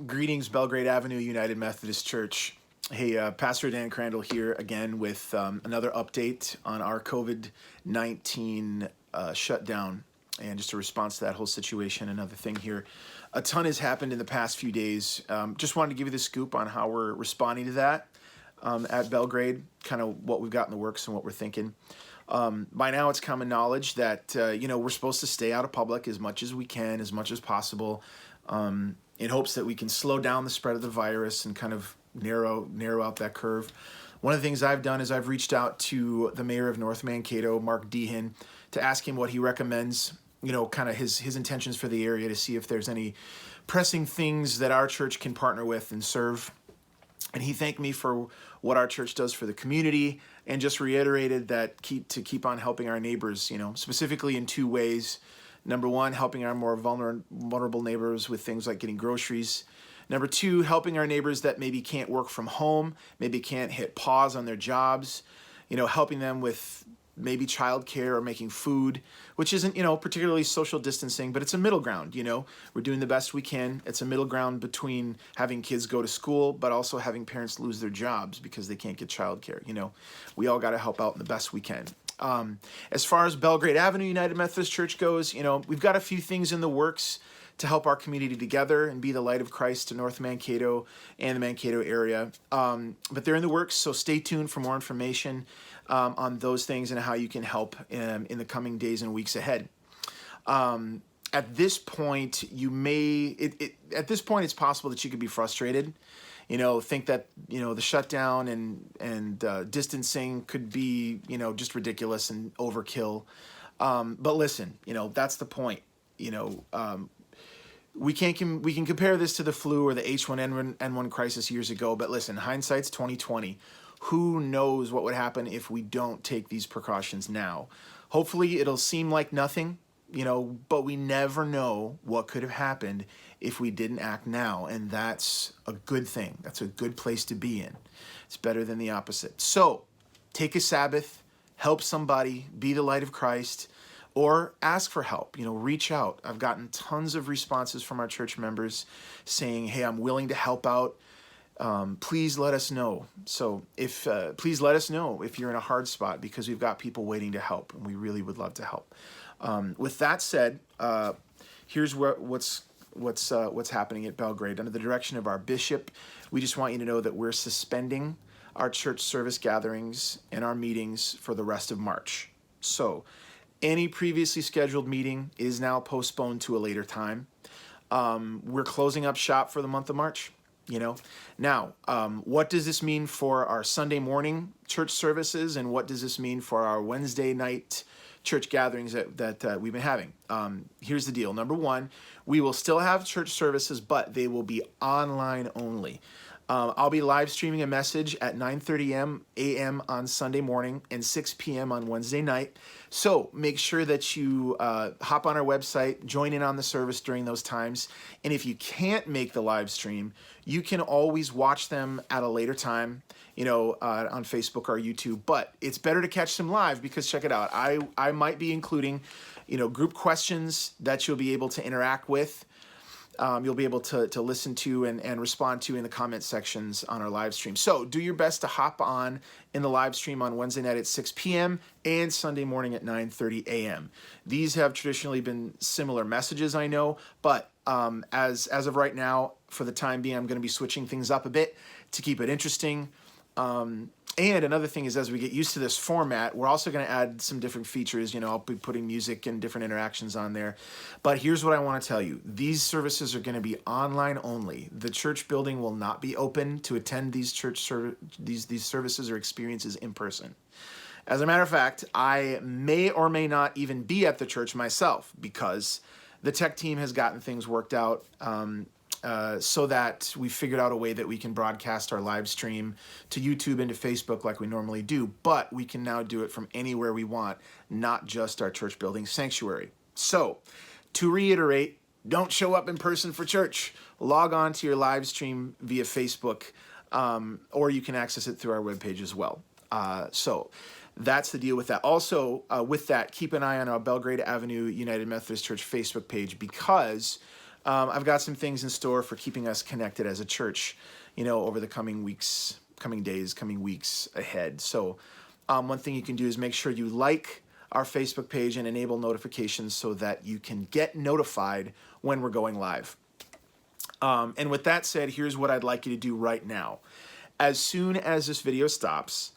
Greetings, Belgrade Avenue United Methodist Church. Hey, Pastor Dan Crandall here again with another update on our COVID-19 shutdown and just a response to that whole situation. Another thing here. A ton has happened in the past few days. Just wanted to give you the scoop on how we're responding to that at Belgrade, kind of what we've got in the works and what we're thinking. By now, it's common knowledge that, we're supposed to stay out of public as much as we can, as much as possible, in hopes that we can slow down the spread of the virus and kind of narrow out that curve. One of the things I've done is I've reached out to the mayor of North Mankato, Mark Dehan, to ask him what he recommends, kind of his intentions for the area, to see if there's any pressing things that our church can partner with and serve. And he thanked me for what our church does for the community and just reiterated that keep on helping our neighbors, specifically in two ways. Number one, helping our more vulnerable neighbors with things like getting groceries. Number two, helping our neighbors that maybe can't work from home, maybe can't hit pause on their jobs, helping them with maybe childcare or making food, which isn't, particularly social distancing, but it's a middle ground, We're doing the best we can. It's a middle ground between having kids go to school, but also having parents lose their jobs because they can't get childcare, We all got to help out in the best we can. As far as Belgrade Avenue United Methodist Church goes, we've got a few things in the works to help our community together and be the light of Christ to North Mankato and the Mankato area. But they're in the works, so stay tuned for more information on those things and how you can help in the coming days and weeks ahead. At this point, at this point, it's possible that you could be frustrated. Think that, the shutdown and distancing could be, just ridiculous and overkill. But listen, that's the point. We can compare this to the flu or the H1N1 crisis years ago, but listen, hindsight's 2020. Who knows what would happen if we don't take these precautions now? Hopefully it'll seem like nothing, but we never know what could have happened if we didn't act now, and that's a good thing. That's a good place to be in. It's better than the opposite. So take a Sabbath, help somebody, be the light of Christ, or ask for help, reach out. I've gotten tons of responses from our church members saying, hey, I'm willing to help out. Please let us know. So please let us know if you're in a hard spot, because we've got people waiting to help, and we really would love to help. With that said, here's what's happening at Belgrade. Under the direction of our bishop, we just want you to know that we're suspending our church service gatherings and our meetings for the rest of March. So any previously scheduled meeting is now postponed to a later time. We're closing up shop for the month of March. Now, what does this mean for our Sunday morning church services, and what does this mean for our Wednesday night church gatherings that we've been having? Here's the deal. Number one, we will still have church services, but they will be online only. I'll be live streaming a message at 9:30 a.m. on Sunday morning and 6 p.m. on Wednesday night. So make sure that you hop on our website, join in on the service during those times. And if you can't make the live stream, you can always watch them at a later time, on Facebook or YouTube. But it's better to catch them live, because check it out. I might be including, group questions that you'll be able to interact with. You'll be able to listen to and respond to in the comment sections on our live stream. So do your best to hop on in the live stream on Wednesday night at 6 p.m. and Sunday morning at 9:30 a.m. These have traditionally been similar messages, I know, but as of right now, for the time being, I'm going to be switching things up a bit to keep it interesting. And another thing is, as we get used to this format, we're also going to add some different features. I'll be putting music and different interactions on there. But here's what I want to tell you. These services are going to be online only. The church building will not be open to attend these these services or experiences in person. As a matter of fact, I may or may not even be at the church myself, because the tech team has gotten things worked out, so that we figured out a way that we can broadcast our live stream to YouTube and to Facebook like we normally do, but we can now do it from anywhere we want, not just our church building sanctuary. So, to reiterate, don't show up in person for church. Log on to your live stream via Facebook, or you can access it through our webpage as well. So that's the deal with that. Also, with that, keep an eye on our Belgrade Avenue United Methodist Church Facebook page, because I've got some things in store for keeping us connected as a church, over the coming weeks, coming days, coming weeks ahead. So one thing you can do is make sure you like our Facebook page and enable notifications so that you can get notified when we're going live. And with that said, here's what I'd like you to do right now. As soon as this video stops,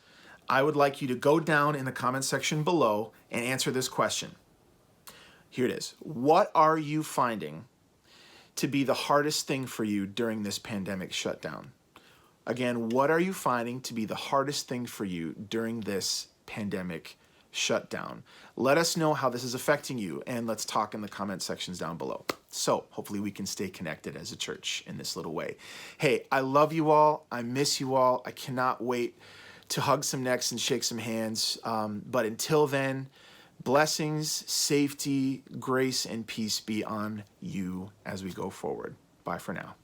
I would like you to go down in the comment section below and answer this question. Here it is. What are you finding to be the hardest thing for you during this pandemic shutdown? Again, what are you finding to be the hardest thing for you during this pandemic shutdown? Let us know how this is affecting you, and let's talk in the comment sections down below. So hopefully we can stay connected as a church in this little way. Hey, I love you all. I miss you all. I cannot wait to hug some necks and shake some hands. But until then, blessings, safety, grace, and peace be on you as we go forward. Bye for now.